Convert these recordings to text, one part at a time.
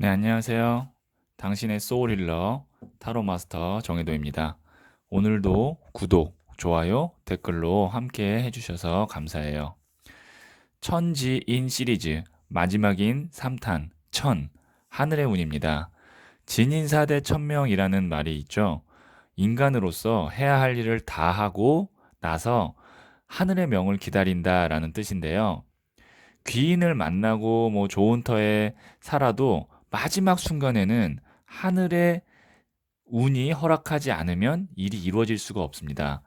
네, 안녕하세요. 당신의 소울힐러 타로 마스터 정혜도입니다. 오늘도 구독, 좋아요, 댓글로 함께 해주셔서 감사해요. 천지인 시리즈 마지막인 3탄 천 하늘의 운입니다. 진인사대 천명이라는 말이 있죠. 인간으로서 해야 할 일을 다 하고 나서 하늘의 명을 기다린다라는 뜻인데요. 귀인을 만나고 뭐 좋은 터에 살아도 마지막 순간에는 하늘의 운이 허락하지 않으면 일이 이루어질 수가 없습니다.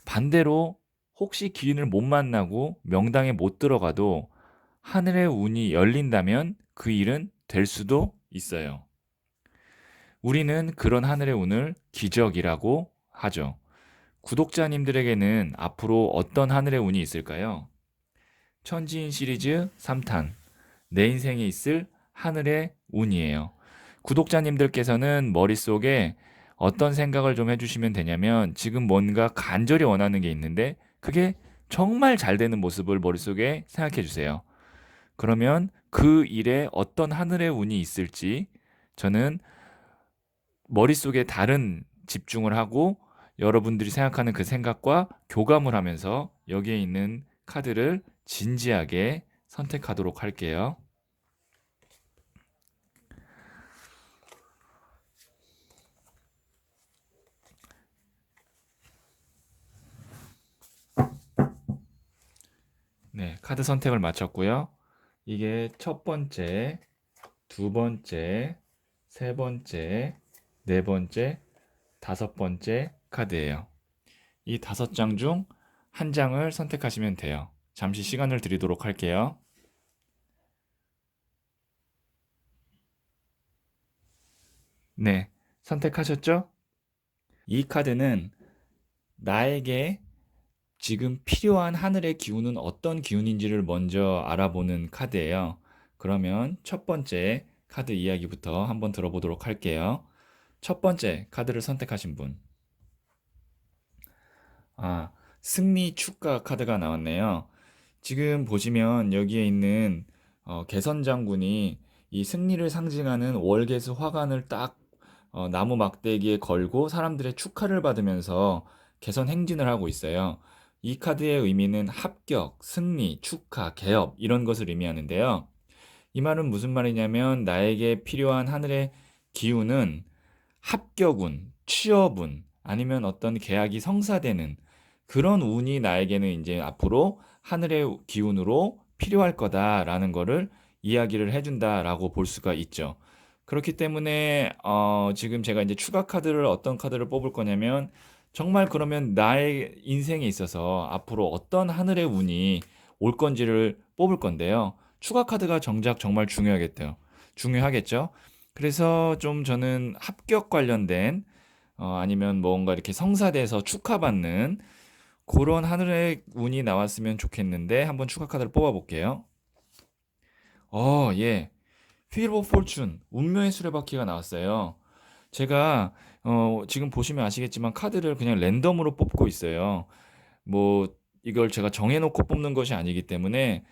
반대로 혹시 귀인을 못 만나고 명당에 못 들어가도 하늘의 운이 열린다면 그 일은 될 수도 있어요. 우리는 그런 하늘의 운을 기적이라고 하죠. 구독자님들에게는 앞으로 어떤 하늘의 운이 있을까요? 천지인 시리즈 3탄 내 인생에 있을 하늘의 운이에요. 구독자님들께서는 머릿속에 어떤 생각을 좀 해주시면 되냐면 지금 뭔가 간절히 원하는 게 있는데 그게 정말 잘 되는 모습을 머릿속에 생각해 주세요. 그러면 그 일에 어떤 하늘의 운이 있을지 저는 머릿속에 다른 집중을 하고 여러분들이 생각하는 그 생각과 교감을 하면서 여기에 있는 카드를 진지하게 선택하도록 할게요. 네, 카드 선택을 마쳤고요. 이게 첫 번째, 두 번째, 세 번째, 네 번째, 다섯 번째 카드예요. 이 다섯 장 중 한 장을 선택하시면 돼요. 잠시 시간을 드리도록 할게요. 네, 선택하셨죠? 이 카드는 나에게 지금 필요한 하늘의 기운은 어떤 기운인지를 먼저 알아보는 카드예요. 그러면 첫 번째 카드 이야기부터 한번 들어보도록 할게요. 첫 번째 카드를 선택하신 분. 아, 승리 축가 카드가 나왔네요. 지금 보시면 여기에 있는 개선 장군이 이 승리를 상징하는 월계수 화관을 딱 나무 막대기에 걸고 사람들의 축하를 받으면서 개선 행진을 하고 있어요. 이 카드의 의미는 합격, 승리, 축하, 개업 이런 것을 의미하는데요. 이 말은 무슨 말이냐면 나에게 필요한 하늘의 기운은 합격운, 취업운, 아니면 어떤 계약이 성사되는 그런 운이 나에게는 이제 앞으로 하늘의 기운으로 필요할 거다라는 거를 이야기를 해준다라고 볼 수가 있죠. 그렇기 때문에 지금 제가 이제 추가 카드를 어떤 카드를 뽑을 거냐면 정말 그러면 나의 인생에 있어서 앞으로 어떤 하늘의 운이 올 건지를 뽑을 건데요. 추가 카드가 정작 정말 중요하겠대요. 중요하겠죠. 그래서 좀 저는 합격 관련된 아니면 뭔가 이렇게 성사돼서 축하받는 그런 하늘의 운이 나왔으면 좋겠는데 한번 추가 카드를 뽑아볼게요. 예. 휠 오브 포춘, 운명의 수레바퀴가 나왔어요. 제가 지금 보시면 아시겠지만 카드를 그냥 랜덤으로 뽑고 있어요. 뭐 이걸 제가 정해놓고 뽑는 것이 아니기 때문에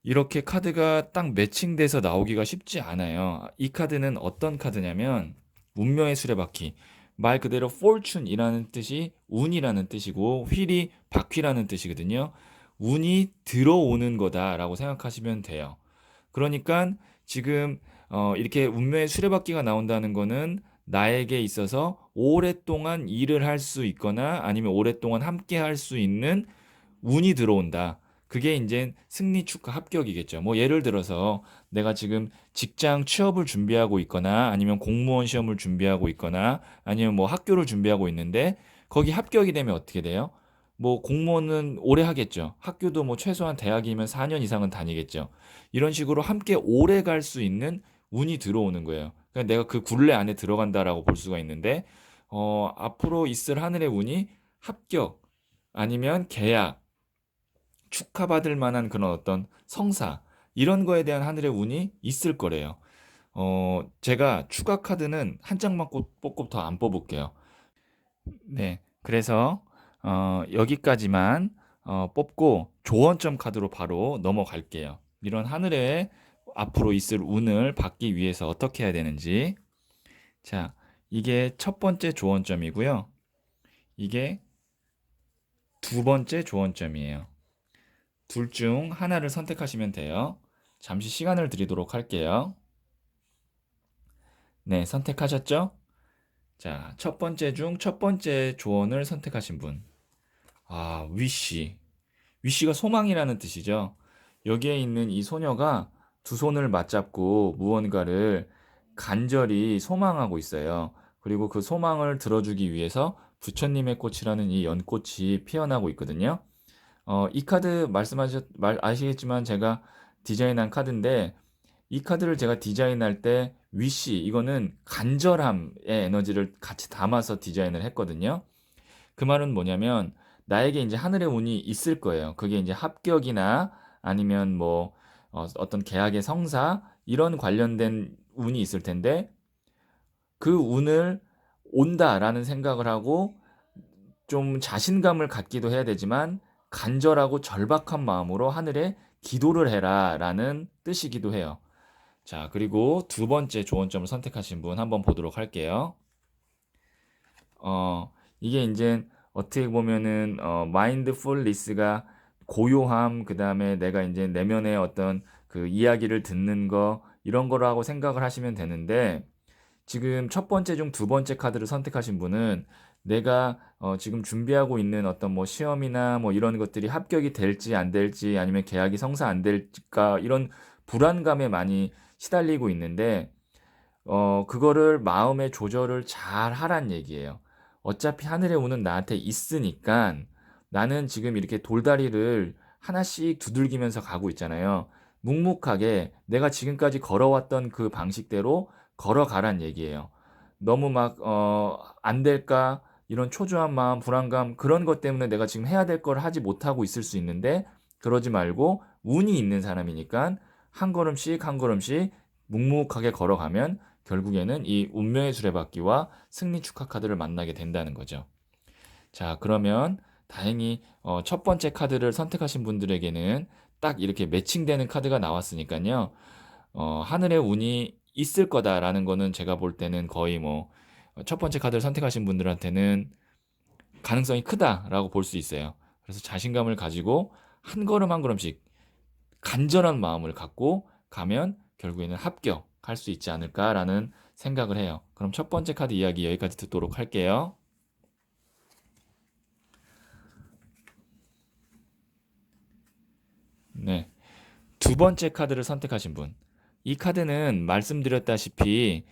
이렇게 카드가 딱 매칭돼서 나오기가 쉽지 않아요. 이 카드는 어떤 카드냐면 운명의 수레바퀴. 말 그대로 fortune이라는 뜻이 운이라는 뜻이고 휠이 바퀴라는 뜻이거든요. 운이 들어오는 거다라고 생각하시면 돼요. 그러니까 지금 이렇게 운명의 수레바퀴가 나온다는 거는 나에게 있어서 오랫동안 일을 할 수 있거나 아니면 오랫동안 함께 할 수 있는 운이 들어온다. 그게 이제 승리 축하 합격이겠죠. 뭐 예를 들어서 내가 지금 직장 취업을 준비하고 있거나 아니면 공무원 시험을 준비하고 있거나 아니면 뭐 학교를 준비하고 있는데 거기 합격이 되면 어떻게 돼요? 뭐 공무원은 오래 하겠죠. 학교도 뭐 최소한 대학이면 4년 이상은 다니겠죠. 이런 식으로 함께 오래 갈 수 있는 운이 들어오는 거예요. 그러니까 내가 그 굴레 안에 들어간다라고 볼 수가 있는데 앞으로 있을 하늘의 운이 합격 아니면 계약 축하받을 만한 그런 어떤 성사 이런 거에 대한 하늘의 운이 있을 거래요. 제가 추가 카드는 한 장만 뽑고 더 안 뽑을게요. 네, 그래서 여기까지만 뽑고 조언점 카드로 바로 넘어갈게요. 이런 하늘의 앞으로 있을 운을 받기 위해서 어떻게 해야 되는지. 자, 이게 첫 번째 조언점이고요. 이게 두 번째 조언점이에요. 둘 중 하나를 선택하시면 돼요. 잠시 시간을 드리도록 할게요. 네, 선택하셨죠? 자, 첫 번째 중 첫 번째 조언을 선택하신 분. 아, 위시. 위시가 소망이라는 뜻이죠. 여기에 있는 이 소녀가 두 손을 맞잡고 무언가를 간절히 소망하고 있어요. 그리고 그 소망을 들어주기 위해서 부처님의 꽃이라는 이 연꽃이 피어나고 있거든요. 이 카드 아시겠지만 제가 디자인한 카드인데 이 카드를 제가 디자인할 때 위시, 이거는 간절함의 에너지를 같이 담아서 디자인을 했거든요. 그 말은 뭐냐면 나에게 이제 하늘의 운이 있을 거예요. 그게 이제 합격이나 아니면 뭐 어떤 계약의 성사 이런 관련된 운이 있을 텐데 그 운을 온다라는 생각을 하고 좀 자신감을 갖기도 해야 되지만 간절하고 절박한 마음으로 하늘에 기도를 해라라는 뜻이기도 해요. 자, 그리고 두 번째 조언점을 선택하신 분 한번 보도록 할게요. 이게 이제 어떻게 보면은 마인드풀리스가 고요함, 그다음에 내가 이제 내면의 어떤 그 이야기를 듣는 거 이런 거라고 생각을 하시면 되는데 지금 첫 번째 중 두 번째 카드를 선택하신 분은 내가 지금 준비하고 있는 어떤 뭐 시험이나 뭐 이런 것들이 합격이 될지 안 될지 아니면 계약이 성사 안 될까 이런 불안감에 많이 시달리고 있는데 그거를 마음의 조절을 잘 하란 얘기예요. 어차피 하늘의 운은 나한테 있으니까 나는 지금 이렇게 돌다리를 하나씩 두들기면서 가고 있잖아요. 묵묵하게 내가 지금까지 걸어왔던 그 방식대로 걸어가란 얘기예요. 너무 막, 안 될까? 이런 초조한 마음, 불안감, 그런 것 때문에 내가 지금 해야 될 걸 하지 못하고 있을 수 있는데, 그러지 말고 운이 있는 사람이니까 한 걸음씩 한 걸음씩 묵묵하게 걸어가면 결국에는 이 운명의 수레바퀴와 승리 축하 카드를 만나게 된다는 거죠. 자, 그러면 다행히 첫 번째 카드를 선택하신 분들에게는 딱 이렇게 매칭되는 카드가 나왔으니까요. 하늘의 운이 있을 거다라는 거는 제가 볼 때는 거의 뭐 첫 번째 카드를 선택하신 분들한테는 가능성이 크다라고 볼 수 있어요. 그래서 자신감을 가지고 한 걸음 한 걸음씩 간절한 마음을 갖고 가면 결국에는 합격할 수 있지 않을까라는 생각을 해요. 그럼 첫 번째 카드 이야기 여기까지 듣도록 할게요. 네. 두 번째 카드를 선택하신 분. 이 카드는 말씀드렸다시피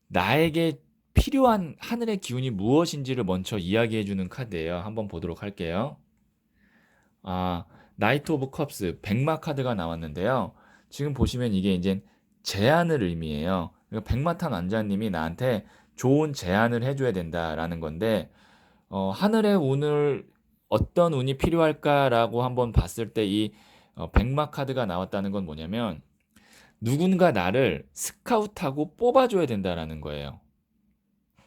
나에게 필요한 하늘의 기운이 무엇인지를 먼저 이야기해주는 카드예요. 한번 보도록 할게요. 아, 나이트 오브 컵스, 백마 카드가 나왔는데요. 지금 보시면 이게 이제 제안을 의미해요. 그러니까 백마탄 왕자님이 나한테 좋은 제안을 해줘야 된다라는 건데, 하늘의 운을 어떤 운이 필요할까라고 한번 봤을 때 이 백마 카드가 나왔다는 건 뭐냐면 누군가 나를 스카우트하고 뽑아줘야 된다라는 거예요.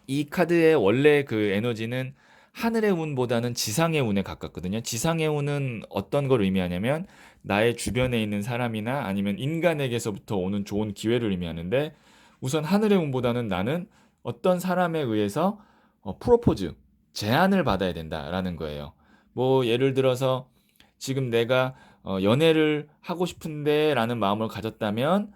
이 카드의 원래 그 에너지는 하늘의 운보다는 지상의 운에 가깝거든요. 지상의 운은 어떤 걸 의미하냐면 나의 주변에 있는 사람이나 아니면 인간에게서부터 오는 좋은 기회를 의미하는데 우선 하늘의 운보다는 나는 어떤 사람에 의해서 프로포즈, 제안을 받아야 된다라는 거예요. 뭐 예를 들어서 지금 내가 연애를 하고 싶은데 라는 마음을 가졌다면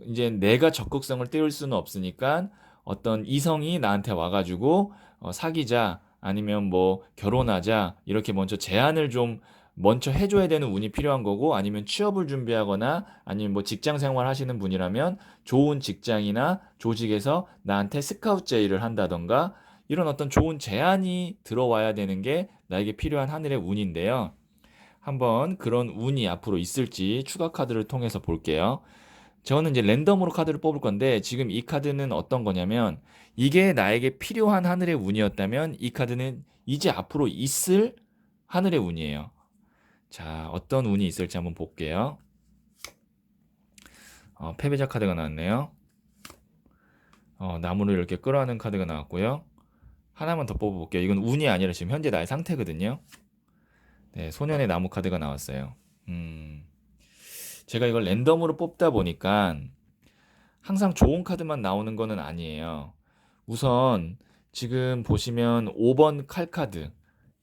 이제 내가 적극성을 띄울 수는 없으니까 어떤 이성이 나한테 와가지고 사귀자 아니면 뭐 결혼하자 이렇게 먼저 제안을 좀 먼저 해줘야 되는 운이 필요한 거고 아니면 취업을 준비하거나 아니면 뭐 직장 생활 하시는 분이라면 좋은 직장이나 조직에서 나한테 스카우트 제의를 한다던가 이런 어떤 좋은 제안이 들어와야 되는 게 나에게 필요한 하늘의 운인데요. 한번 그런 운이 앞으로 있을지 추가 카드를 통해서 볼게요. 저는 이제 랜덤으로 카드를 뽑을 건데 지금 이 카드는 어떤 거냐면 이게 나에게 필요한 하늘의 운이었다면 이 카드는 이제 앞으로 있을 하늘의 운이에요. 자, 어떤 운이 있을지 한번 볼게요. 패배자 카드가 나왔네요. 나무를 이렇게 끌어안는 카드가 나왔고요. 하나만 더 뽑아볼게요. 이건 운이 아니라 지금 현재 나의 상태거든요. 네, 소년의 나무 카드가 나왔어요. 음, 제가 이걸 랜덤으로 뽑다 보니까 항상 좋은 카드만 나오는 거는 아니에요. 우선 지금 보시면 5번 칼카드.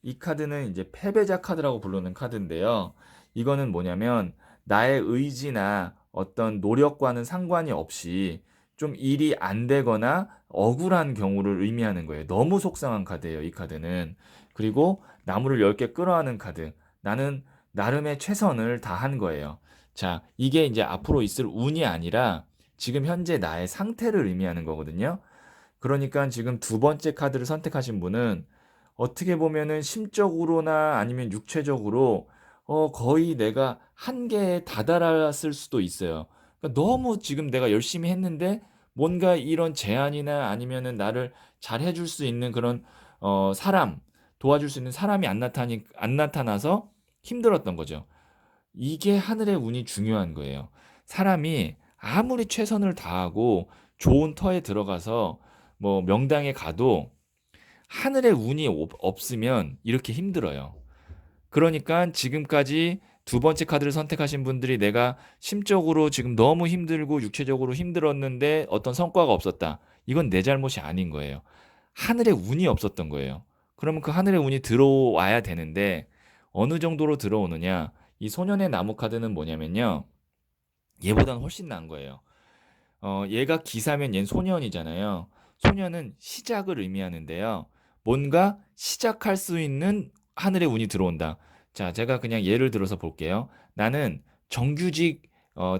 이 카드는 이제 패배자 카드라고 부르는 카드인데요. 이거는 뭐냐면 나의 의지나 어떤 노력과는 상관이 없이 좀 일이 안 되거나 억울한 경우를 의미하는 거예요. 너무 속상한 카드예요, 이 카드는. 그리고 나무를 10개 끌어안은 카드. 나는 나름의 최선을 다한 거예요. 자, 이게 이제 앞으로 있을 운이 아니라 지금 현재 나의 상태를 의미하는 거거든요. 그러니까 지금 두 번째 카드를 선택하신 분은 어떻게 보면은 심적으로나 아니면 육체적으로 거의 내가 한계에 다다랐을 수도 있어요. 그러니까 너무 지금 내가 열심히 했는데 뭔가 이런 제안이나 아니면은 나를 잘 해줄 수 있는 그런 사람, 도와줄 수 있는 사람이 안 나타나서 힘들었던 거죠. 이게 하늘의 운이 중요한 거예요. 사람이 아무리 최선을 다하고 좋은 터에 들어가서 뭐 명당에 가도 하늘의 운이 없으면 이렇게 힘들어요. 그러니까 지금까지 두 번째 카드를 선택하신 분들이 내가 심적으로 지금 너무 힘들고 육체적으로 힘들었는데 어떤 성과가 없었다. 이건 내 잘못이 아닌 거예요. 하늘의 운이 없었던 거예요. 그러면 그 하늘의 운이 들어와야 되는데 어느 정도로 들어오느냐? 이 소년의 나무 카드는 뭐냐면요. 얘보다는 훨씬 나은 거예요. 얘가 기사면 얘는 소년이잖아요. 소년은 시작을 의미하는데요. 뭔가 시작할 수 있는 하늘의 운이 들어온다. 자, 제가 그냥 예를 들어서 볼게요. 나는 정규직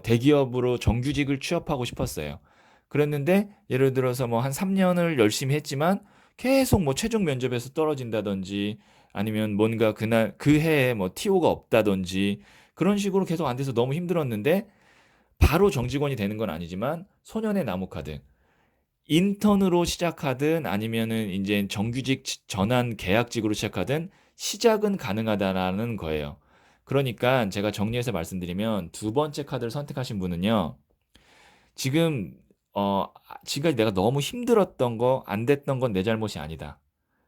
대기업으로 정규직을 취업하고 싶었어요. 그랬는데 예를 들어서 뭐 한 3년을 열심히 했지만 계속 뭐 최종 면접에서 떨어진다든지 아니면 뭔가 그날 그 해에 뭐 TO가 없다든지 그런 식으로 계속 안 돼서 너무 힘들었는데 바로 정직원이 되는 건 아니지만 소년의 나무 카드. 인턴으로 시작하든 아니면은 이제 정규직 전환 계약직으로 시작하든 시작은 가능하다라는 거예요. 그러니까 제가 정리해서 말씀드리면 두 번째 카드를 선택하신 분은요. 지금 지금까지 내가 너무 힘들었던 거, 안 됐던 건 내 잘못이 아니다.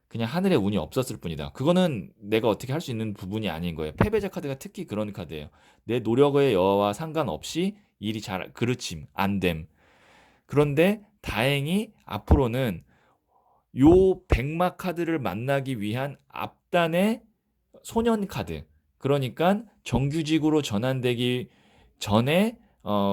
그냥 하늘의 운이 없었을 뿐이다. 그거는 내가 어떻게 할 수 있는 부분이 아닌 거예요. 패배자 카드가 특히 그런 카드예요. 내 노력의 여와 상관없이 일이 잘 그르침, 안 됨. 그런데 다행히 앞으로는 요 백마 카드를 만나기 위한 앞단의 소년 카드. 그러니까 정규직으로 전환되기 전에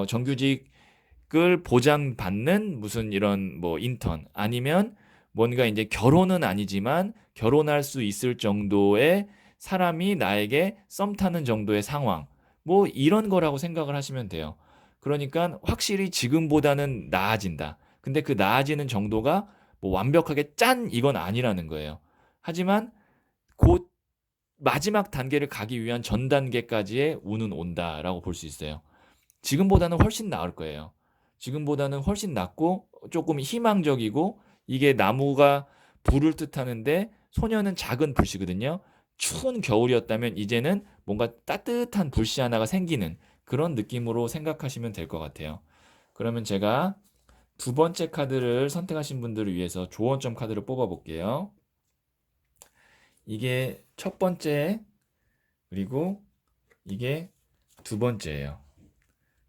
정규직을 보장받는 무슨 이런 뭐 인턴 아니면 뭔가 이제 결혼은 아니지만 결혼할 수 있을 정도의 사람이 나에게 썸 타는 정도의 상황. 뭐 이런 거라고 생각을 하시면 돼요. 그러니까 확실히 지금보다는 나아진다. 근데 그 나아지는 정도가 뭐 완벽하게 짠 이건 아니라는 거예요. 하지만 곧 마지막 단계를 가기 위한 전 단계까지의 운은 온다라고 볼 수 있어요. 지금보다는 훨씬 나을 거예요. 지금보다는 훨씬 낫고 조금 희망적이고 이게 나무가 불을 뜻하는데 소녀는 작은 불씨거든요. 추운 겨울이었다면 이제는 뭔가 따뜻한 불씨 하나가 생기는 그런 느낌으로 생각하시면 될 것 같아요. 그러면 제가 두 번째 카드를 선택하신 분들을 위해서 조언점 카드를 뽑아 볼게요. 이게 첫 번째, 그리고 이게 두 번째예요.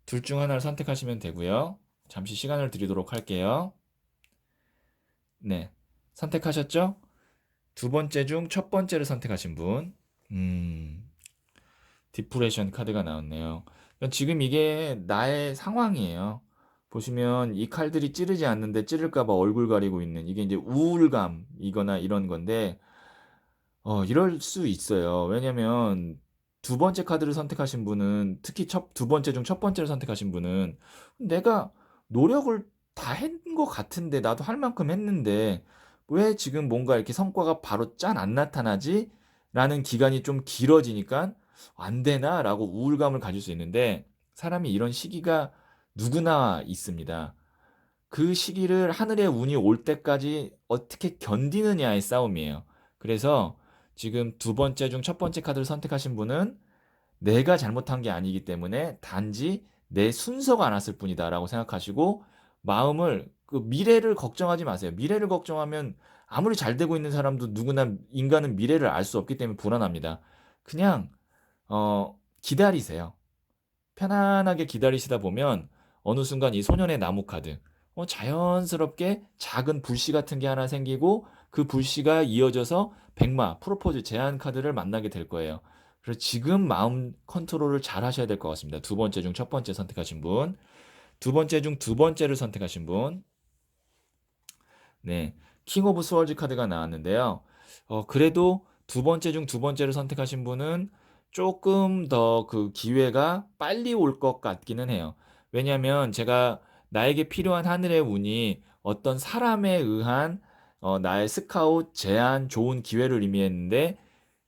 둘 중 하나를 선택하시면 되고요. 잠시 시간을 드리도록 할게요. 네. 선택하셨죠? 두 번째 중 첫 번째를 선택하신 분. 디프레션 카드가 나왔네요. 그러니까 지금 이게 나의 상황이에요. 보시면 이 칼들이 찌르지 않는데 찌를까 봐 얼굴 가리고 있는 이게 이제 우울감이거나 이런 건데 이럴 수 있어요. 왜냐면 두 번째 카드를 선택하신 분은 특히 두 번째 중 첫 번째를 선택하신 분은 내가 노력을 다 한 것 같은데 나도 할 만큼 했는데 왜 지금 뭔가 이렇게 성과가 바로 짠 안 나타나지? 라는 기간이 좀 길어지니까 안 되나? 라고 우울감을 가질 수 있는데 사람이 이런 시기가 누구나 있습니다. 그 시기를 하늘의 운이 올 때까지 어떻게 견디느냐의 싸움이에요. 그래서 지금 두 번째 중 첫 번째 카드를 선택하신 분은 내가 잘못한 게 아니기 때문에 단지 내 순서가 안 왔을 뿐이다라고 생각하시고 마음을 그 미래를 걱정하지 마세요. 미래를 걱정하면 아무리 잘 되고 있는 사람도 누구나 인간은 미래를 알 수 없기 때문에 불안합니다. 그냥 기다리세요. 편안하게 기다리시다 보면 어느 순간 이 소년의 나무 카드, 자연스럽게 작은 불씨 같은 게 하나 생기고 그 불씨가 이어져서 백마, 프로포즈 제안 카드를 만나게 될 거예요. 그래서 지금 마음 컨트롤을 잘 하셔야 될 것 같습니다. 두 번째 중 첫 번째 선택하신 분, 두 번째 중 두 번째를 선택하신 분, 네, 킹 오브 스월즈 카드가 나왔는데요. 그래도 두 번째 중 두 번째를 선택하신 분은 조금 더 그 기회가 빨리 올 것 같기는 해요. 왜냐하면 제가 나에게 필요한 하늘의 운이 어떤 사람에 의한 나의 스카웃, 제안, 좋은 기회를 의미했는데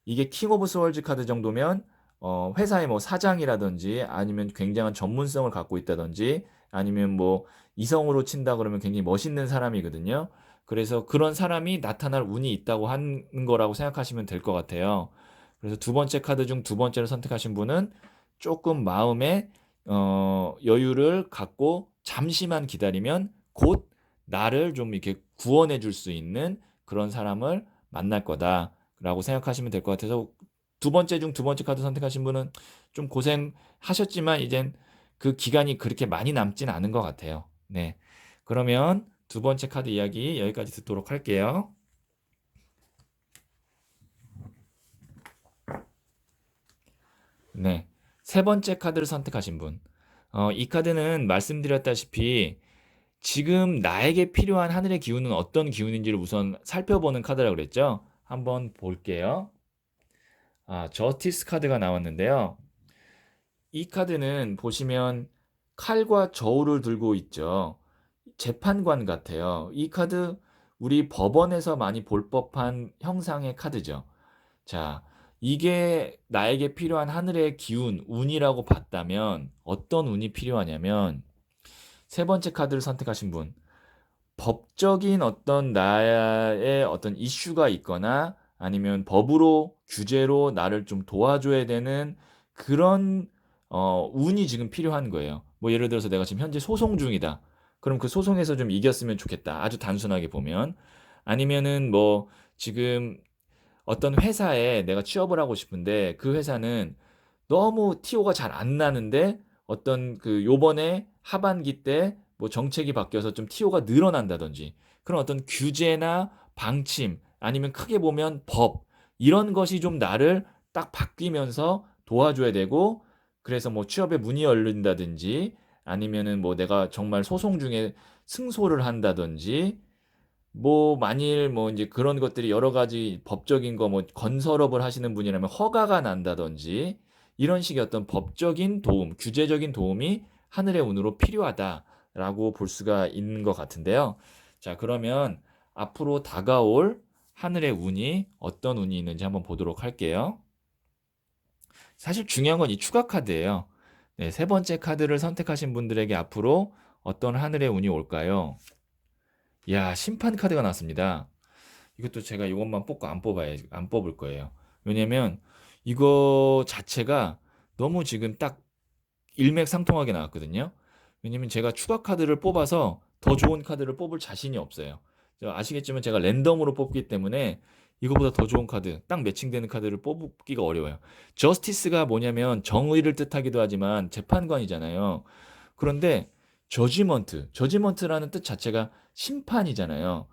이게 킹 오브 스월즈 카드 정도면 회사의 뭐 사장이라든지 아니면 굉장한 전문성을 갖고 있다든지 아니면 뭐 이성으로 친다 그러면 굉장히 멋있는 사람이거든요. 그래서 그런 사람이 나타날 운이 있다고 하는 거라고 생각하시면 될 것 같아요. 그래서 두 번째 카드 중 두 번째를 선택하신 분은 조금 마음에 여유를 갖고 잠시만 기다리면 곧 나를 좀 이렇게 구원해 줄 수 있는 그런 사람을 만날 거다라고 생각하시면 될 것 같아서 두 번째 중 두 번째 카드 선택하신 분은 좀 고생하셨지만 이젠 그 기간이 그렇게 많이 남진 않은 것 같아요. 네. 그러면 두 번째 카드 이야기 여기까지 듣도록 할게요. 네. 세 번째 카드를 선택하신 분. 이 카드는 말씀드렸다시피 지금 나에게 필요한 하늘의 기운은 어떤 기운인지를 우선 살펴보는 카드라고 그랬죠? 한번 볼게요. 저스티스 카드가 나왔는데요. 이 카드는 보시면 칼과 저울을 들고 있죠. 재판관 같아요. 이 카드 우리 법원에서 많이 볼 법한 형상의 카드죠. 자, 이게 나에게 필요한 하늘의 기운, 운이라고 봤다면 어떤 운이 필요하냐면 세 번째 카드를 선택하신 분, 법적인 어떤 나의 어떤 이슈가 있거나 아니면 법으로 규제로 나를 좀 도와줘야 되는 그런 운이 지금 필요한 거예요. 뭐 예를 들어서 내가 지금 현재 소송 중이다. 그럼 그 소송에서 좀 이겼으면 좋겠다. 아주 단순하게 보면. 아니면은 뭐 지금 어떤 회사에 내가 취업을 하고 싶은데 그 회사는 너무 TO가 잘 안 나는데 어떤 그 요번에 하반기 때 뭐 정책이 바뀌어서 좀 TO가 늘어난다든지 그런 어떤 규제나 방침 아니면 크게 보면 법 이런 것이 좀 나를 딱 바뀌면서 도와줘야 되고 그래서 뭐 취업에 문이 열린다든지 아니면은 뭐 내가 정말 소송 중에 승소를 한다든지 뭐 만일 뭐 이제 그런 것들이 여러 가지 법적인 거 뭐 건설업을 하시는 분이라면 허가가 난다든지 이런 식의 어떤 법적인 도움, 규제적인 도움이 하늘의 운으로 필요하다라고 볼 수가 있는 것 같은데요. 자, 그러면 앞으로 다가올 하늘의 운이 어떤 운이 있는지 한번 보도록 할게요. 사실 중요한 건 이 추가 카드예요. 네, 세 번째 카드를 선택하신 분들에게 앞으로 어떤 하늘의 운이 올까요? 야, 심판 카드가 나왔습니다. 이것도 제가 이것만 뽑고 안 뽑을 거예요. 왜냐면 이거 자체가 너무 지금 딱 일맥상통하게 나왔거든요. 왜냐면 제가 추가 카드를 뽑아서 더 좋은 카드를 뽑을 자신이 없어요. 아시겠지만 제가 랜덤으로 뽑기 때문에 이거보다 더 좋은 카드, 딱 매칭되는 카드를 뽑기가 어려워요. 저스티스가 뭐냐면 정의를 뜻하기도 하지만 재판관이잖아요. 그런데 저지먼트라는 뜻 자체가 심판이잖아요.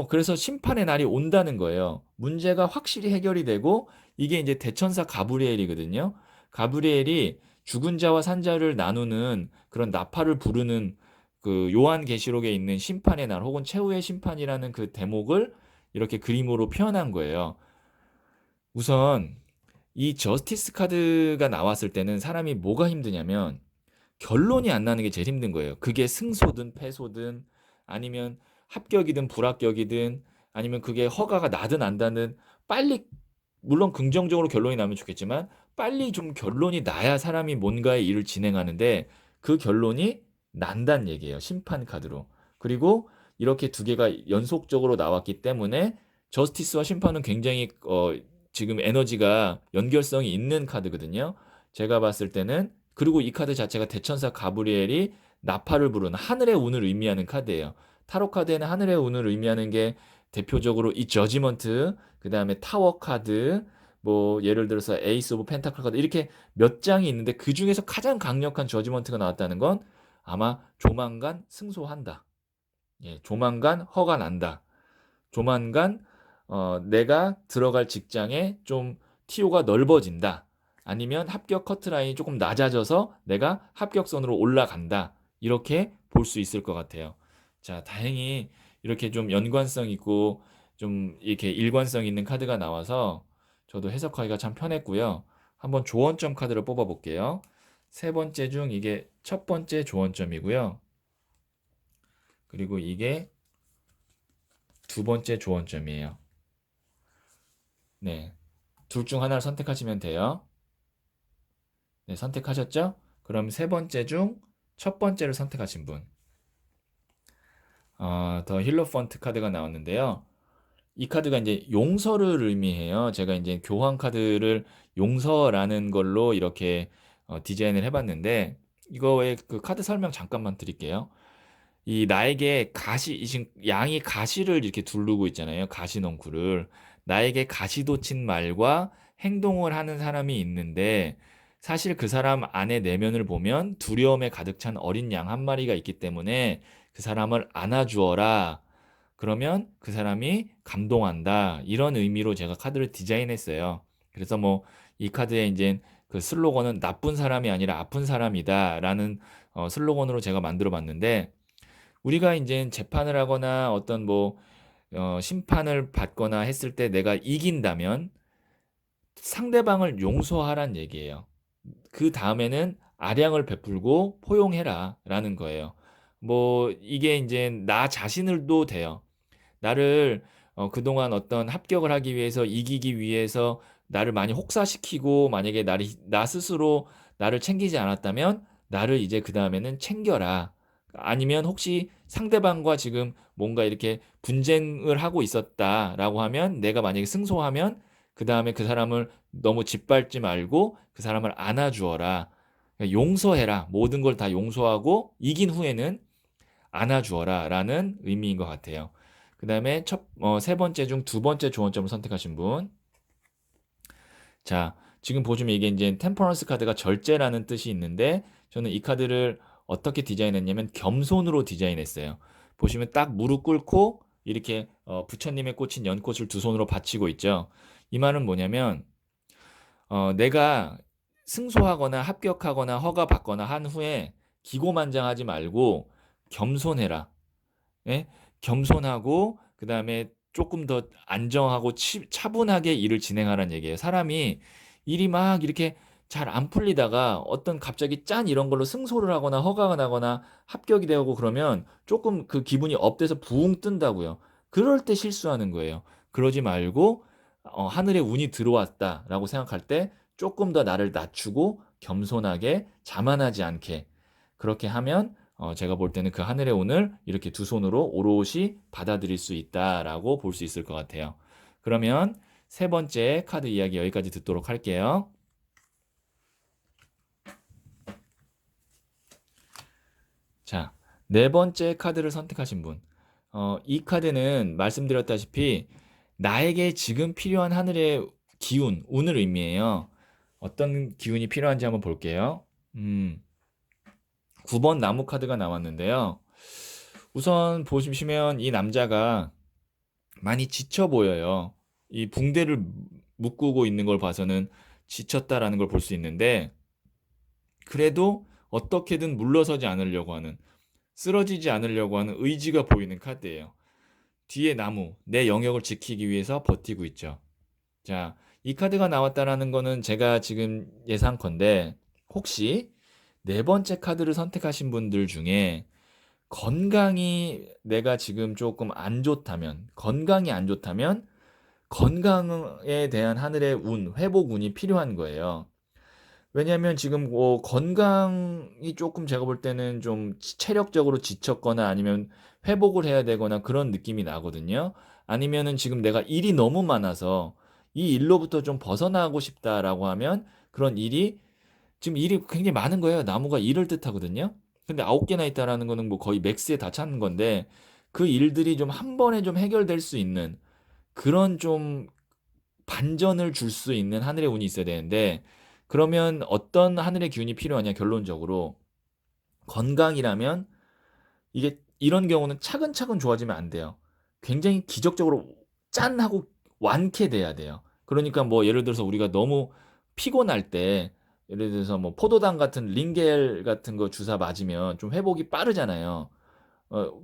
그래서 심판의 날이 온다는 거예요. 문제가 확실히 해결이 되고 이게 이제 대천사 가브리엘이거든요. 가브리엘이 죽은 자와 산 자를 나누는 그런 나팔을 부르는 그 요한계시록에 있는 심판의 날 혹은 최후의 심판이라는 그 대목을 이렇게 그림으로 표현한 거예요. 우선 이 저스티스 카드가 나왔을 때는 사람이 뭐가 힘드냐면 결론이 안 나는 게 제일 힘든 거예요. 그게 승소든 패소든 아니면 합격이든 불합격이든 아니면 그게 허가가 나든 안 나든 빨리 물론 긍정적으로 결론이 나면 좋겠지만 빨리 좀 결론이 나야 사람이 뭔가의 일을 진행하는데 그 결론이 난다는 얘기예요. 심판 카드로. 그리고 이렇게 두 개가 연속적으로 나왔기 때문에 저스티스와 심판은 굉장히 지금 에너지가 연결성이 있는 카드거든요. 제가 봤을 때는 그리고 이 카드 자체가 대천사 가브리엘이 나팔을 부르는 하늘의 운을 의미하는 카드예요. 타로 카드에는 하늘의 운을 의미하는 게 대표적으로 이 저지먼트, 그 다음에 타워 카드, 뭐 예를 들어서 에이스 오브 펜타클 카드 이렇게 몇 장이 있는데 그중에서 가장 강력한 저지먼트가 나왔다는 건 아마 조만간 승소한다. 예, 조만간 허가 난다. 조만간 내가 들어갈 직장에 좀 TO가 넓어진다. 아니면 합격 커트라인이 조금 낮아져서 내가 합격선으로 올라간다. 이렇게 볼 수 있을 것 같아요. 자, 다행히 이렇게 좀 연관성 있고 좀 이렇게 일관성 있는 카드가 나와서 저도 해석하기가 참 편했고요. 한번 조언점 카드를 뽑아 볼게요. 세 번째 중 이게 첫 번째 조언점이고요. 그리고 이게 두 번째 조언점이에요. 네. 둘 중 하나를 선택하시면 돼요. 네, 선택하셨죠? 그럼 세 번째 중 첫 번째를 선택하신 분. 더 힐로펀트 카드가 나왔는데요. 이 카드가 이제 용서를 의미해요. 제가 이제 교환 카드를 용서라는 걸로 이렇게 디자인을 해봤는데, 이거의 그 카드 설명 잠깐만 드릴게요. 이 나에게 양이 가시를 이렇게 두르고 있잖아요. 가시 넝쿨을. 나에게 가시 돋친 말과 행동을 하는 사람이 있는데 사실 그 사람 안의 내면을 보면 두려움에 가득 찬 어린 양 한 마리가 있기 때문에 그 사람을 안아주어라. 그러면 그 사람이 감동한다. 이런 의미로 제가 카드를 디자인했어요. 그래서 뭐 이 카드에 이제 그 슬로건은 나쁜 사람이 아니라 아픈 사람이다라는 슬로건으로 제가 만들어 봤는데 우리가 이제 재판을 하거나 어떤 뭐 심판을 받거나 했을 때 내가 이긴다면 상대방을 용서하란 얘기예요. 그 다음에는 아량을 베풀고 포용해라라는 거예요. 뭐 이게 이제 나 자신을도 돼요. 나를 그동안 어떤 합격을 하기 위해서 이기기 위해서 나를 많이 혹사시키고 만약에 나 스스로 나를 챙기지 않았다면 나를 이제 그 다음에는 챙겨라. 아니면 혹시 상대방과 지금 뭔가 이렇게 분쟁을 하고 있었다라고 하면 내가 만약에 승소하면 그 다음에 그 사람을 너무 짓밟지 말고 그 사람을 안아주어라. 그러니까 용서해라. 모든 걸 다 용서하고 이긴 후에는 안아주어라 라는 의미인 것 같아요. 그 다음에 세 번째 중 두 번째 조언점을 선택하신 분. 자, 지금 보시면 이게 이제 템퍼런스 카드가 절제라는 뜻이 있는데 저는 이 카드를 어떻게 디자인했냐면 겸손으로 디자인했어요. 보시면 딱 무릎 꿇고 이렇게 부처님의 꽂힌 연꽃을 두 손으로 받치고 있죠. 이 말은 뭐냐면 내가 승소하거나 합격하거나 허가받거나 한 후에 기고만장하지 말고 겸손해라. 예? 겸손하고 그다음에 조금 더 안정하고 차분하게 일을 진행하라는 얘기예요. 사람이 일이 막 이렇게 잘 안 풀리다가 어떤 갑자기 짠 이런 걸로 승소를 하거나 허가가 나거나 합격이 되고 그러면 조금 그 기분이 업돼서 부웅 뜬다고요. 그럴 때 실수하는 거예요. 그러지 말고 하늘에 운이 들어왔다라고 생각할 때 조금 더 나를 낮추고 겸손하게 자만하지 않게 그렇게 하면 제가 볼 때는 그 하늘의 운을 이렇게 두 손으로 오롯이 받아들일 수 있다라고 볼 수 있을 것 같아요. 그러면 세 번째 카드 이야기 여기까지 듣도록 할게요. 자, 네 번째 카드를 선택하신 분. 이 카드는 말씀드렸다시피 나에게 지금 필요한 하늘의 기운, 운을 의미해요. 어떤 기운이 필요한지 한번 볼게요. 9번 나무 카드가 나왔는데요. 우선 보시면 이 남자가 많이 지쳐 보여요. 이 붕대를 묶고 있는 걸 봐서는 지쳤다라는 걸 볼 수 있는데, 그래도 어떻게든 물러서지 않으려고 하는, 쓰러지지 않으려고 하는 의지가 보이는 카드예요. 뒤에 나무, 내 영역을 지키기 위해서 버티고 있죠. 자, 이 카드가 나왔다라는 거는 제가 지금 예상컨대 혹시 네 번째 카드를 선택하신 분들 중에 건강이 내가 지금 조금 안 좋다면, 건강이 안 좋다면 건강에 대한 하늘의 운, 회복 운이 필요한 거예요. 왜냐하면 지금 뭐 건강이 조금 제가 볼 때는 좀 체력적으로 지쳤거나 아니면 회복을 해야 되거나 그런 느낌이 나거든요. 아니면은 지금 내가 일이 너무 많아서 이 일로부터 좀 벗어나고 싶다라고 하면 그런 지금 일이 굉장히 많은 거예요. 나무가 일을 뜻하거든요. 근데 9개나 있다라는 거는 뭐 거의 맥스에 다 찾는 건데 그 일들이 좀 한 번에 좀 해결될 수 있는 그런 좀 반전을 줄 수 있는 하늘의 운이 있어야 되는데 그러면 어떤 하늘의 기운이 필요하냐 결론적으로 건강이라면 이게 이런 경우는 차근차근 좋아지면 안 돼요. 굉장히 기적적으로 짠 하고 완쾌돼야 돼요. 그러니까 뭐 예를 들어서 우리가 너무 피곤할 때 예를 들어서 뭐 포도당 같은 링겔 같은 거 주사 맞으면 좀 회복이 빠르잖아요.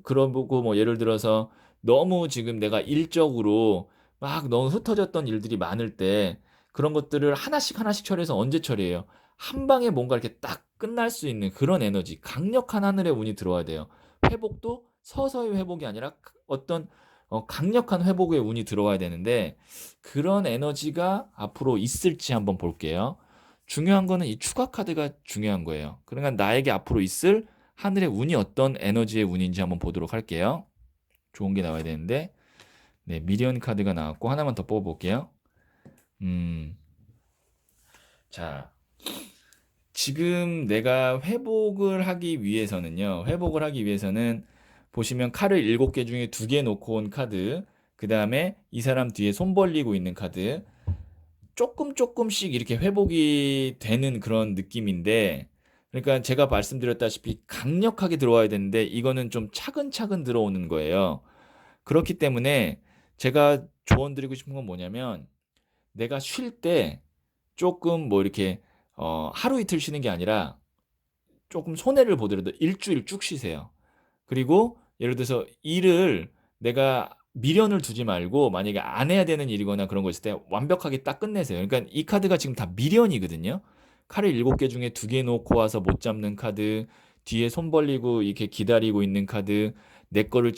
그러고 뭐 예를 들어서 너무 지금 내가 일적으로 막 너무 흩어졌던 일들이 많을 때 그런 것들을 하나씩 하나씩 처리해서 언제 처리해요? 한 방에 뭔가 이렇게 딱 끝날 수 있는 그런 에너지, 강력한 하늘의 운이 들어와야 돼요. 회복도 서서히 회복이 아니라 어떤 강력한 회복의 운이 들어와야 되는데 그런 에너지가 앞으로 있을지 한번 볼게요. 중요한 거는 이 추가 카드가 중요한 거예요. 그러니까 나에게 앞으로 있을 하늘의 운이 어떤 에너지의 운인지 한번 보도록 할게요. 좋은 게 나와야 되는데 네, 미리언 카드가 나왔고 하나만 더 뽑아볼게요. 자, 지금 내가 회복을 하기 위해서는 보시면 칼을 7개 중에 2개 놓고 온 카드, 그 다음에 이 사람 뒤에 손 벌리고 있는 카드, 조금씩 이렇게 회복이 되는 그런 느낌인데, 그러니까 제가 말씀드렸다시피 강력하게 들어와야 되는데, 이거는 좀 차근차근 들어오는 거예요. 그렇기 때문에 제가 조언 드리고 싶은 건 뭐냐면, 내가 쉴 때 조금 뭐 이렇게, 하루 이틀 쉬는 게 아니라, 조금 손해를 보더라도 일주일 쭉 쉬세요. 그리고 예를 들어서 일을 내가 미련을 두지 말고 만약에 안 해야 되는 일이거나 그런 거 있을 때 완벽하게 딱 끝내세요. 그러니까 이 카드가 지금 다 미련이거든요. 칼을 7개 중에 2개 놓고 와서 못 잡는 카드, 뒤에 손 벌리고 이렇게 기다리고 있는 카드, 내 거를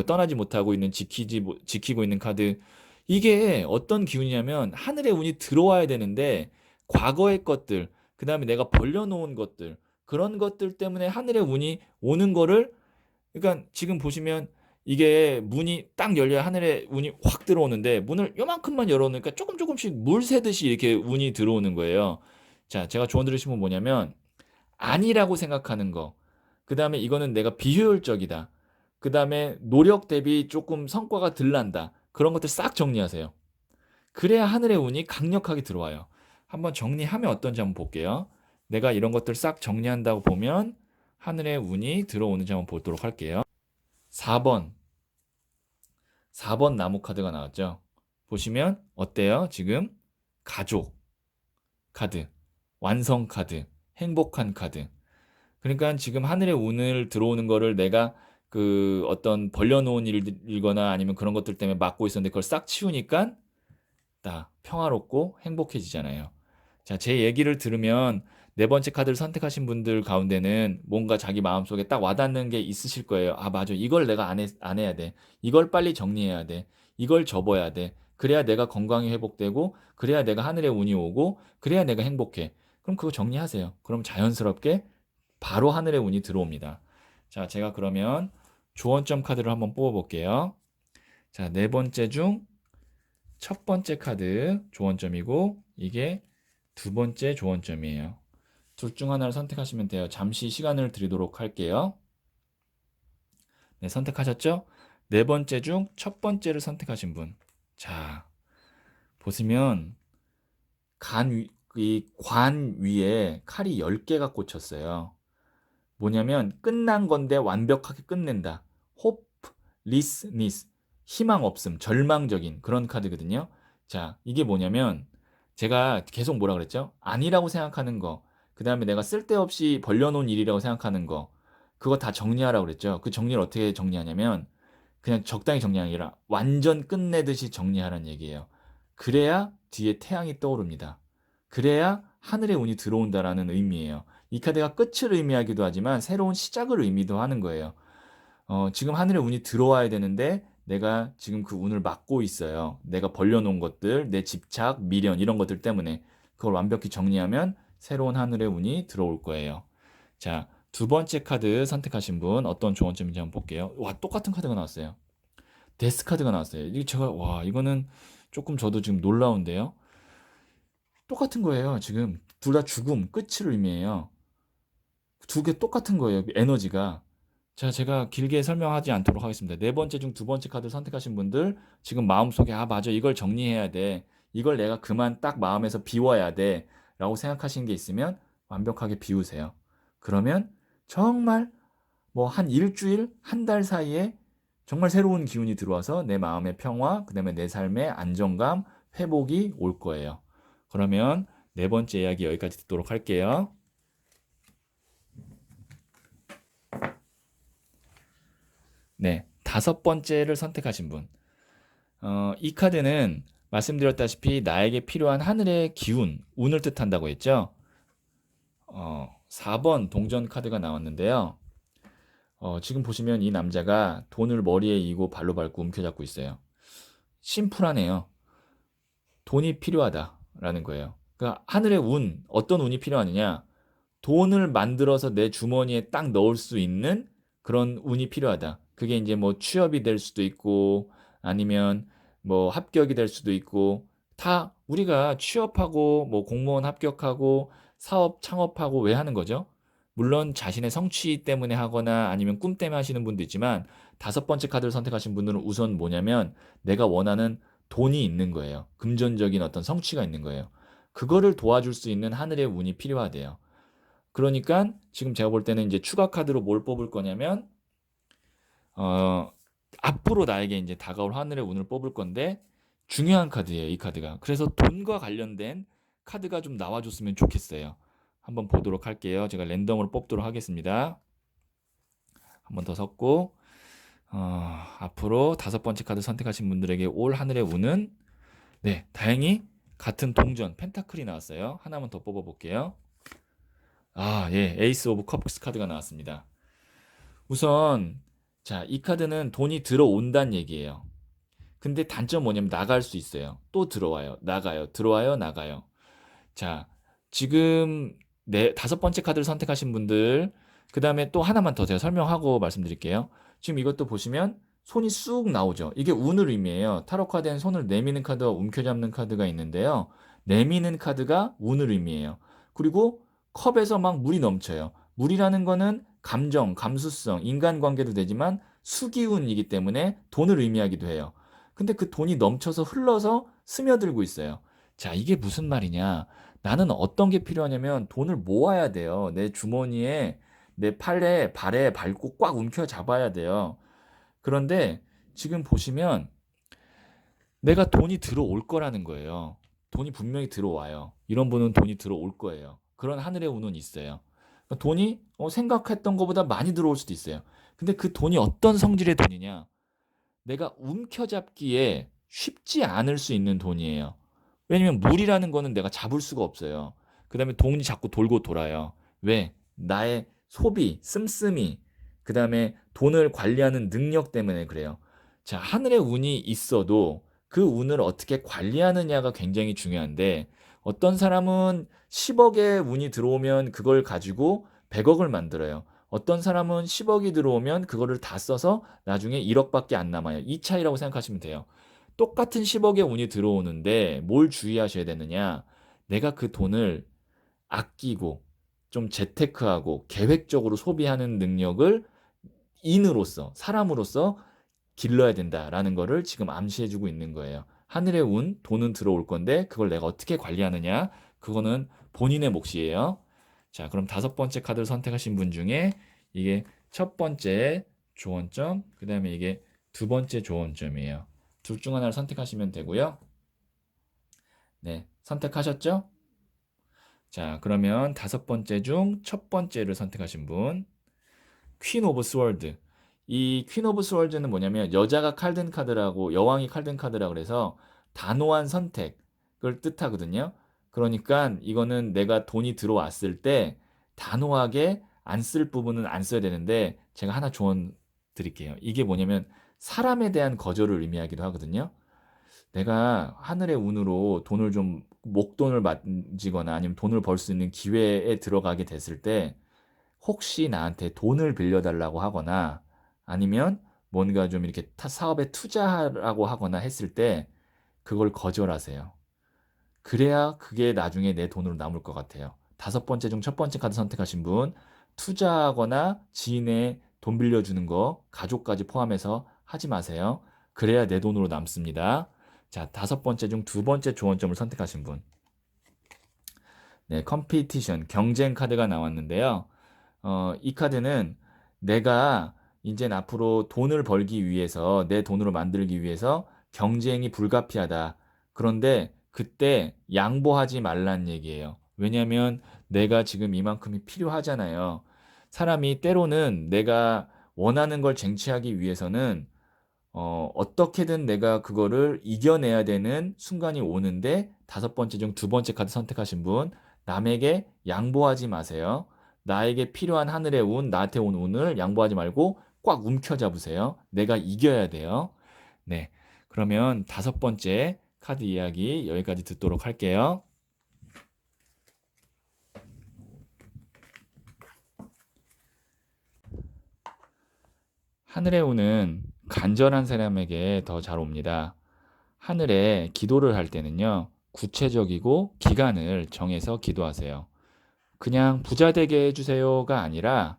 떠나지 못하고 있는 지키고 있는 카드. 이게 어떤 기운이냐면 하늘의 운이 들어와야 되는데 과거의 것들, 그다음에 내가 벌려놓은 것들, 그런 것들 때문에 하늘의 운이 오는 거를 그러니까 지금 보시면 이게 문이 딱 열려야 하늘에 운이 확 들어오는데 문을 요만큼만 열어놓으니까 조금씩 물 새듯이 이렇게 운이 들어오는 거예요. 자, 제가 조언 드리신 건 뭐냐면 아니라고 생각하는 거. 그 다음에 이거는 내가 비효율적이다. 그 다음에 노력 대비 조금 성과가 덜 난다. 그런 것들 싹 정리하세요. 그래야 하늘의 운이 강력하게 들어와요. 한번 정리하면 어떤지 한번 볼게요. 내가 이런 것들 싹 정리한다고 보면 하늘의 운이 들어오는지 한번 보도록 할게요. 4번. 4번 나무 카드가 나왔죠. 보시면 어때요? 지금 가족 카드, 완성 카드, 행복한 카드. 그러니까 지금 하늘의 운을 들어오는 거를 내가 그 어떤 벌려놓은 일이거나 아니면 그런 것들 때문에 막고 있었는데 그걸 싹 치우니까 딱 평화롭고 행복해지잖아요. 자, 제 얘기를 들으면 네 번째 카드를 선택하신 분들 가운데는 뭔가 자기 마음속에 딱 와닿는 게 있으실 거예요. 아, 맞아. 이걸 내가 안 해야 돼. 이걸 빨리 정리해야 돼. 이걸 접어야 돼. 그래야 내가 건강이 회복되고, 그래야 내가 하늘의 운이 오고, 그래야 내가 행복해. 그럼 그거 정리하세요. 그럼 자연스럽게 바로 하늘의 운이 들어옵니다. 자, 제가 그러면 조언점 카드를 한번 뽑아볼게요. 자, 네 번째 중 첫 번째 카드 조언점이고, 이게 두 번째 조언점이에요. 둘 중 하나를 선택하시면 돼요. 잠시 시간을 드리도록 할게요. 네, 선택하셨죠? 네 번째 중 첫 번째를 선택하신 분. 자, 보시면 이 관 위에 칼이 10개가 꽂혔어요. 뭐냐면 끝난 건데 완벽하게 끝낸다. hopelessness, 희망 없음, 절망적인 그런 카드거든요. 자, 이게 뭐냐면 제가 계속 뭐라 그랬죠? 아니라고 생각하는 거, 그 다음에 내가 쓸데없이 벌려놓은 일이라고 생각하는 거, 그거 다 정리하라고 그랬죠. 그 정리를 어떻게 정리하냐면 그냥 적당히 정리하는 게 아니라 완전 끝내듯이 정리하라는 얘기예요. 그래야 뒤에 태양이 떠오릅니다. 그래야 하늘의 운이 들어온다라는 의미예요. 이 카드가 끝을 의미하기도 하지만 새로운 시작을 의미도 하는 거예요. 지금 하늘의 운이 들어와야 되는데 내가 지금 그 운을 막고 있어요. 내가 벌려놓은 것들, 내 집착, 미련 이런 것들 때문에 그걸 완벽히 정리하면 새로운 하늘의 운이 들어올 거예요. 자, 두 번째 카드 선택하신 분 어떤 조언점인지 한번 볼게요. 와, 똑같은 카드가 나왔어요. 데스 카드가 나왔어요. 이게 제가 와, 이거는 조금 저도 지금 놀라운데요. 똑같은 거예요. 지금 둘 다 죽음, 끝을 의미해요. 두 개 똑같은 거예요. 에너지가. 자, 제가 길게 설명하지 않도록 하겠습니다. 네 번째 중 두 번째 카드를 선택하신 분들 지금 마음속에 아, 맞아. 이걸 정리해야 돼. 이걸 내가 그만 딱 마음에서 비워야 돼 라고 생각하시는 게 있으면 완벽하게 비우세요. 그러면 정말 뭐 한 일주일, 한 달 사이에 정말 새로운 기운이 들어와서 내 마음의 평화, 그 다음에 내 삶의 안정감, 회복이 올 거예요. 그러면 네 번째 이야기 여기까지 듣도록 할게요. 네, 다섯 번째를 선택하신 분. 이 카드는 말씀드렸다시피 나에게 필요한 하늘의 기운, 운을 뜻한다고 했죠. 4번 동전 카드가 나왔는데요. 지금 보시면 이 남자가 돈을 머리에 이고 발로 밟고 움켜잡고 있어요. 심플하네요. 돈이 필요하다라는 거예요. 그러니까 하늘의 운, 어떤 운이 필요하느냐? 돈을 만들어서 내 주머니에 딱 넣을 수 있는 그런 운이 필요하다. 그게 이제 뭐 취업이 될 수도 있고 아니면 뭐 합격이 될 수도 있고 다 우리가 취업하고 뭐 공무원 합격하고 사업 창업하고 왜 하는 거죠? 물론 자신의 성취 때문에 하거나 아니면 꿈 때문에 하시는 분도 있지만 다섯 번째 카드를 선택하신 분들은 우선 뭐냐면 내가 원하는 돈이 있는 거예요. 금전적인 어떤 성취가 있는 거예요. 그거를 도와줄 수 있는 하늘의 운이 필요하대요. 그러니까 지금 제가 볼 때는 이제 추가 카드로 뭘 뽑을 거냐면 어, 앞으로 나에게 이제 다가올 하늘의 운을 뽑을 건데 중요한 카드예요, 이 카드가. 그래서 돈과 관련된 카드가 좀 나와줬으면 좋겠어요. 한번 보도록 할게요. 제가 랜덤으로 뽑도록 하겠습니다. 한 번 더 섞고 앞으로 다섯 번째 카드 선택하신 분들에게 올 하늘의 운은 네, 다행히 같은 동전 펜타클이 나왔어요. 하나만 더 뽑아볼게요. 예, 에이스 오브 컵스 카드가 나왔습니다. 우선 자, 이 카드는 돈이 들어온다는 얘기예요. 근데 단점 뭐냐면 나갈 수 있어요. 또 들어와요. 나가요. 들어와요. 나가요. 자, 지금 네, 다섯 번째 카드를 선택하신 분들, 그 다음에 또 하나만 더 제가 설명하고 말씀드릴게요. 지금 이것도 보시면 손이 쑥 나오죠. 이게 운을 의미해요. 타로 카드엔 손을 내미는 카드와 움켜잡는 카드가 있는데요. 내미는 카드가 운을 의미해요. 그리고 컵에서 막 물이 넘쳐요. 물이라는 거는 감정, 감수성, 인간관계도 되지만 수기운이기 때문에 돈을 의미하기도 해요. 근데 그 돈이 넘쳐서 흘러서 스며들고 있어요. 자, 이게 무슨 말이냐? 나는 어떤 게 필요하냐면 돈을 모아야 돼요. 내 주머니에, 내 팔에, 발에 밟고 꽉 움켜 잡아야 돼요. 그런데 지금 보시면 내가 돈이 들어올 거라는 거예요. 돈이 분명히 들어와요. 이런 분은 돈이 들어올 거예요. 그런 하늘의 운은 있어요. 그러니까 돈이 생각했던 것보다 많이 들어올 수도 있어요. 근데 그 돈이 어떤 성질의 돈이냐? 내가 움켜잡기에 쉽지 않을 수 있는 돈이에요. 왜냐면 물이라는 거는 내가 잡을 수가 없어요. 그 다음에 돈이 자꾸 돌고 돌아요. 왜? 나의 소비, 씀씀이, 그 다음에 돈을 관리하는 능력 때문에 그래요. 자, 하늘의 운이 있어도 그 운을 어떻게 관리하느냐가 굉장히 중요한데 어떤 사람은 10억의 운이 들어오면 그걸 가지고 100억을 만들어요. 어떤 사람은 10억이 들어오면 그거를 다 써서 나중에 1억밖에 안 남아요. 이 차이라고 생각하시면 돼요. 똑같은 10억의 운이 들어오는데 뭘 주의하셔야 되느냐? 내가 그 돈을 아끼고 좀 재테크하고 계획적으로 소비하는 능력을 인으로서, 사람으로서 길러야 된다라는 거를 지금 암시해주고 있는 거예요. 하늘의 운, 돈은 들어올 건데 그걸 내가 어떻게 관리하느냐? 그거는 본인의 몫이에요. 자, 그럼 다섯 번째 카드를 선택하신 분 중에 이게 첫 번째 조언점, 그 다음에 이게 두 번째 조언점이에요. 둘 중 하나를 선택하시면 되고요. 네, 선택하셨죠? 자, 그러면 다섯 번째 중 첫 번째를 선택하신 분, 퀸 오브 스월드. 이 퀸 오브 스월드는 뭐냐면 여자가 칼든 카드라고 여왕이 칼든 카드라고 그래서 단호한 선택을 뜻하거든요. 그러니까 이거는 내가 돈이 들어왔을 때 단호하게 안 쓸 부분은 안 써야 되는데 제가 하나 조언 드릴게요. 이게 뭐냐면 사람에 대한 거절을 의미하기도 하거든요. 내가 하늘의 운으로 돈을 좀 목돈을 만지거나 아니면 돈을 벌 수 있는 기회에 들어가게 됐을 때 혹시 나한테 돈을 빌려달라고 하거나 아니면 뭔가 좀 이렇게 사업에 투자하라고 하거나 했을 때 그걸 거절하세요. 그래야 그게 나중에 내 돈으로 남을 것 같아요. 다섯 번째 중 첫 번째 카드 선택하신 분, 투자하거나 지인의 돈 빌려주는 거, 가족까지 포함해서 하지 마세요. 그래야 내 돈으로 남습니다. 자, 5번째 중 2번째 조언점을 선택하신 분. 네, 컴피티션, 경쟁 카드가 나왔는데요. 이 카드는 내가 이제 앞으로 돈을 벌기 위해서, 내 돈으로 만들기 위해서 경쟁이 불가피하다. 그런데 그때 양보하지 말란 얘기예요. 왜냐하면 내가 지금 이만큼이 필요하잖아요. 사람이 때로는 내가 원하는 걸 쟁취하기 위해서는 어떻게든 내가 그거를 이겨내야 되는 순간이 오는데 5번째 중 2번째 카드 선택하신 분, 남에게 양보하지 마세요. 나에게 필요한 하늘의 운, 나한테 온 운을 양보하지 말고 꽉 움켜잡으세요. 내가 이겨야 돼요. 네. 그러면 5번째 카드 이야기 여기까지 듣도록 할게요. 하늘의 운은 간절한 사람에게 더 잘 옵니다. 하늘에 기도를 할 때는요, 구체적이고 기간을 정해서 기도하세요. 그냥 부자 되게 해주세요가 아니라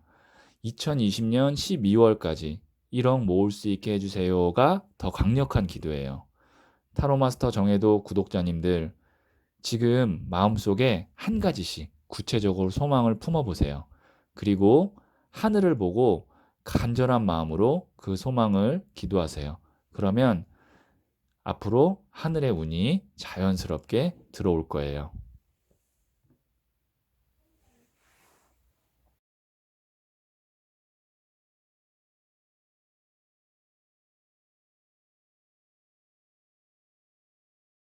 2020년 12월까지 1억 모을 수 있게 해주세요가 더 강력한 기도예요. 타로마스터 정해도 구독자님들, 지금 마음속에 한 가지씩 구체적으로 소망을 품어보세요. 그리고 하늘을 보고 간절한 마음으로 그 소망을 기도하세요. 그러면 앞으로 하늘의 운이 자연스럽게 들어올 거예요.